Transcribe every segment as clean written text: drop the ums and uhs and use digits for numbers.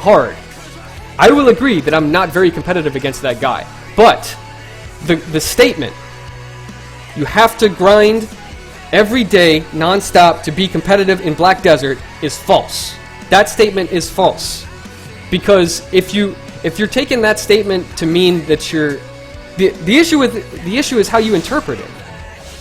hard. I will agree that I'm not very competitive against that guy. But the statement, you have to grind every day non-stop to be competitive in Black Desert, is false. That statement is false. Because if you're taking that statement to mean that you're the issue is how you interpret it.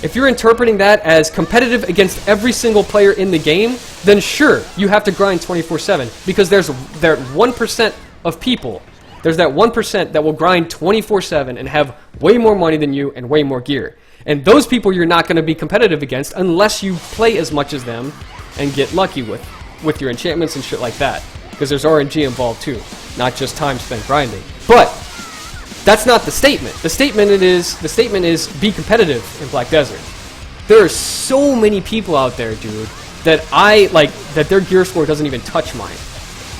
If you're interpreting that as competitive against every single player in the game, then sure, you have to grind 24/7, because there's that 1% of people, there's that 1% that will grind 24/7 and have way more money than you and way more gear. And those people you're not going to be competitive against unless you play as much as them and get lucky with your enchantments and shit like that. Because there's RNG involved too, not just time spent grinding. But that's not the statement. The statement is be competitive in Black Desert. There are so many people out there, dude, that that their gear score doesn't even touch mine.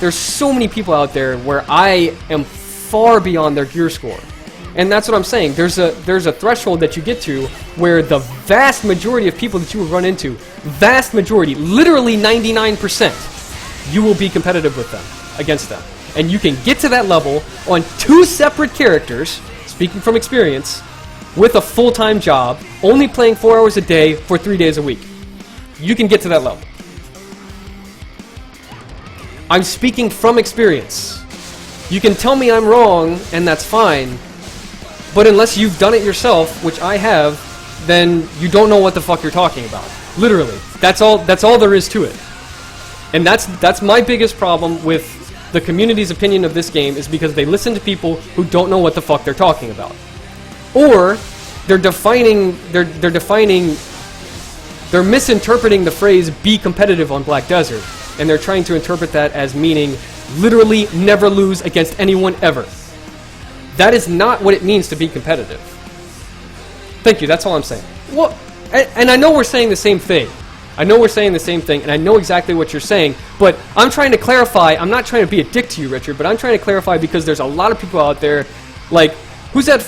There's so many people out there where I am far beyond their gear score. And that's what I'm saying. There's a threshold that you get to where the vast majority of people that you will run into, vast majority, literally 99%, you will be competitive with them, against them. And you can get to that level on 2 separate characters, speaking from experience, with a full-time job, only playing 4 hours a day for 3 days a week. You can get to that level. I'm speaking from experience. You can tell me I'm wrong, and that's fine, but unless you've done it yourself, which I have, then you don't know what the fuck you're talking about. Literally. That's all there is to it. And that's my biggest problem with the community's opinion of this game, is because they listen to people who don't know what the fuck they're talking about. Or they're misinterpreting the phrase be competitive on Black Desert, and they're trying to interpret that as meaning literally never lose against anyone ever. That is not what it means to be competitive. Thank you, that's all I'm saying. Well, and I know we're saying the same thing. I know we're saying the same thing, and I know exactly what you're saying, but I'm trying to clarify. I'm not trying to be a dick to you, Richard, but I'm trying to clarify because there's a lot of people out there, like, who's that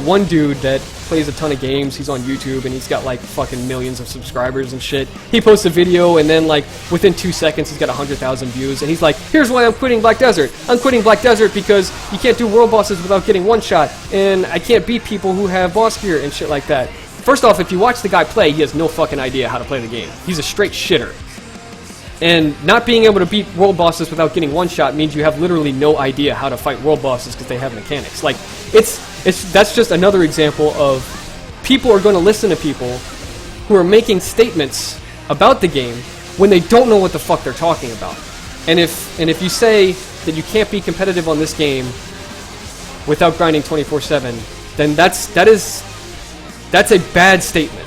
one dude that plays a ton of games? He's on YouTube, and he's got, like, fucking millions of subscribers and shit. He posts a video, and then, like, within 2 seconds, he's got 100,000 views, and he's like, here's why I'm quitting Black Desert. I'm quitting Black Desert because you can't do world bosses without getting one shot, and I can't beat people who have boss gear and shit like that. First off, if you watch the guy play, he has no fucking idea how to play the game. He's a straight shitter. And not being able to beat world bosses without getting one shot means you have literally no idea how to fight world bosses because they have mechanics. Like, that's just another example of people are going to listen to people who are making statements about the game when they don't know what the fuck they're talking about. And if you say that you can't be competitive on this game without grinding 24/7, then that's a bad statement.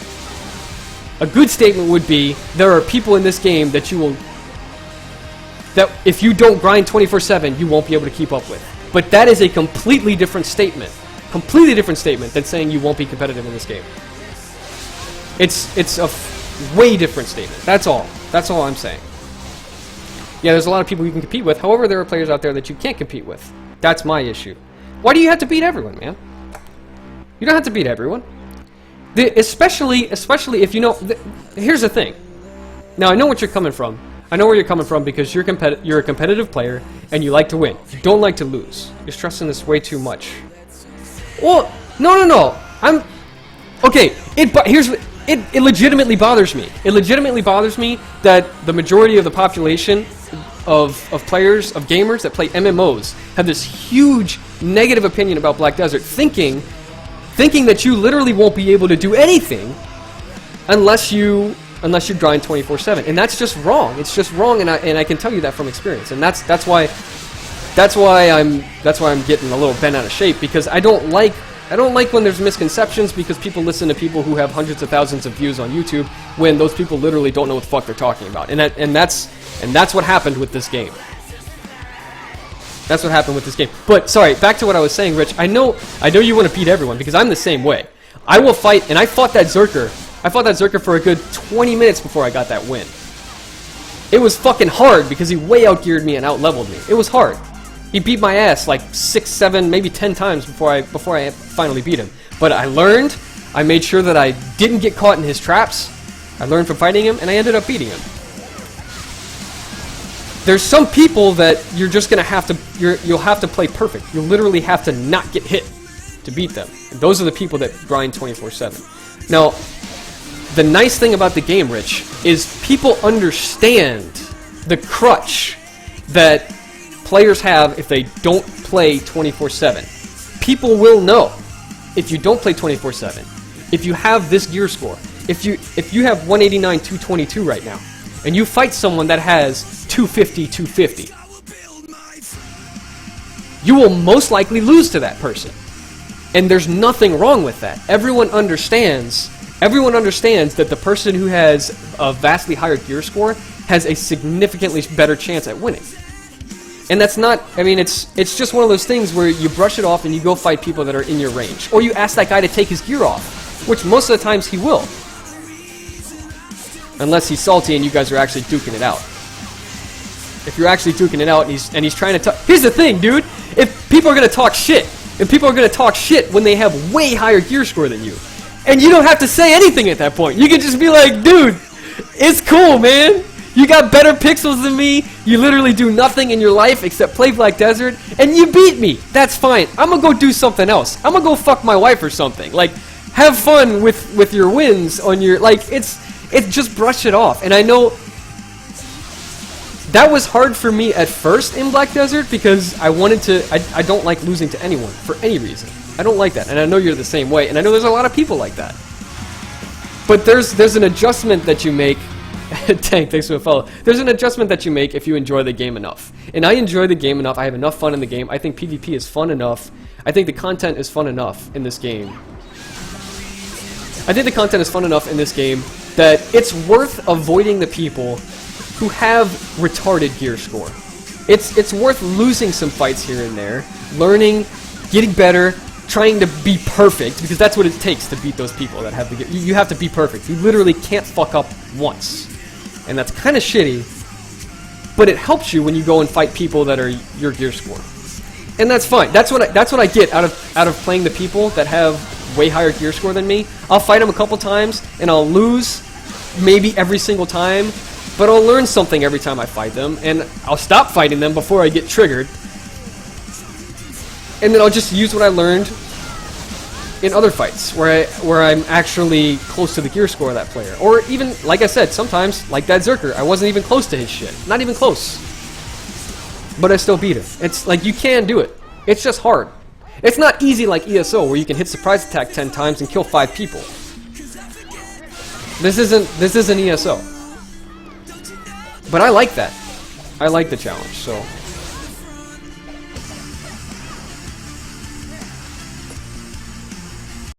A good statement would be, there are people in this game that if you don't grind 24/7, you won't be able to keep up with. But that is a completely different statement. Completely different statement than saying you won't be competitive in this game. It's a way different statement. That's all. That's all I'm saying. Yeah, there's a lot of people you can compete with. However, there are players out there that you can't compete with. That's my issue. Why do you have to beat everyone, man? You don't have to beat everyone. Especially if you know. Here's the thing. Now I know what you're coming from. I know where you're coming from because you're a competitive player and you like to win. You don't like to lose. You're stressing this way too much. Well, no. I'm okay. It legitimately bothers me. It legitimately bothers me that the majority of the population of players, of gamers that play MMOs have this huge negative opinion about Black Desert, thinking that you literally won't be able to do anything unless you grind 24/7, and that's just wrong. It's just wrong, and I can tell you that from experience, and that's why I'm getting a little bent out of shape, because I don't like when there's misconceptions, because people listen to people who have hundreds of thousands of views on YouTube when those people literally don't know what the fuck they're talking about, and that's what happened with this game. That's what happened with this game. But sorry, back to what I was saying, Rich. I know you want to beat everyone because I'm the same way. I will fight, and I fought that Zerker. I fought that Zerker for a good 20 minutes before I got that win. It was fucking hard because he way outgeared me and outleveled me. It was hard. He beat my ass like 6, 7, maybe 10 times before I finally beat him. But I learned. I made sure that I didn't get caught in his traps. I learned from fighting him, and I ended up beating him. There's some people that you're just gonna have to, you'll have to play perfect. You'll literally have to not get hit to beat them. And those are the people that grind 24/7. Now, the nice thing about the game, Rich, is people understand the crutch that players have if they don't play 24/7. People will know if you don't play 24/7. If you have this gear score, if you have 189, 222 right now, and you fight someone that has 250, 250, you will most likely lose to that person. And there's nothing wrong with that. Everyone understands that the person who has a vastly higher gear score has a significantly better chance at winning. And that's not, I mean, it's just one of those things where you brush it off and you go fight people that are in your range. Or you ask that guy to take his gear off, which most of the times he will. Unless he's salty and you guys are actually duking it out. If you're actually duking it out and he's trying to talk... Here's the thing, dude! If people are going to talk shit, when they have way higher gear score than you, and you don't have to say anything at that point. You can just be like, dude, it's cool, man. You got better pixels than me. You literally do nothing in your life except play Black Desert, and you beat me. That's fine. I'm gonna go do something else. I'm gonna go fuck my wife or something. Like, have fun with your wins on your... Like, it's just brush it off. And I know that was hard for me at first in Black Desert because I wanted to... I don't like losing to anyone for any reason. I don't like that, and I know you're the same way, and I know there's a lot of people like that. But there's an adjustment that you make. Tank, thanks for the follow. There's an adjustment that you make if you enjoy the game enough. And I enjoy the game enough. I have enough fun in the game. I think PvP is fun enough. I think the content is fun enough in this game. that it's worth avoiding the people who have retarded gear score. It's worth losing some fights here and there, learning, getting better, trying to be perfect, because that's what it takes to beat those people that have the gear. You have to be perfect. You literally can't fuck up once. And that's kind of shitty, but it helps you when you go and fight people that are your gear score. And that's fine. That's what I get out of playing the people that have way higher gear score than me. I'll fight them a couple times, and I'll lose maybe every single time, but I'll learn something every time I fight them, and I'll stop fighting them before I get triggered. And then I'll just use what I learned in other fights where I'm actually close to the gear score of that player. Or even, like I said, sometimes, like that Zerker, I wasn't even close to his shit. Not even close. But I still beat him. It's like, you can do it. It's just hard. It's not easy like ESO, where you can hit surprise attack 10 times and kill 5 people. This isn't ESO. But I like that. I like the challenge, so...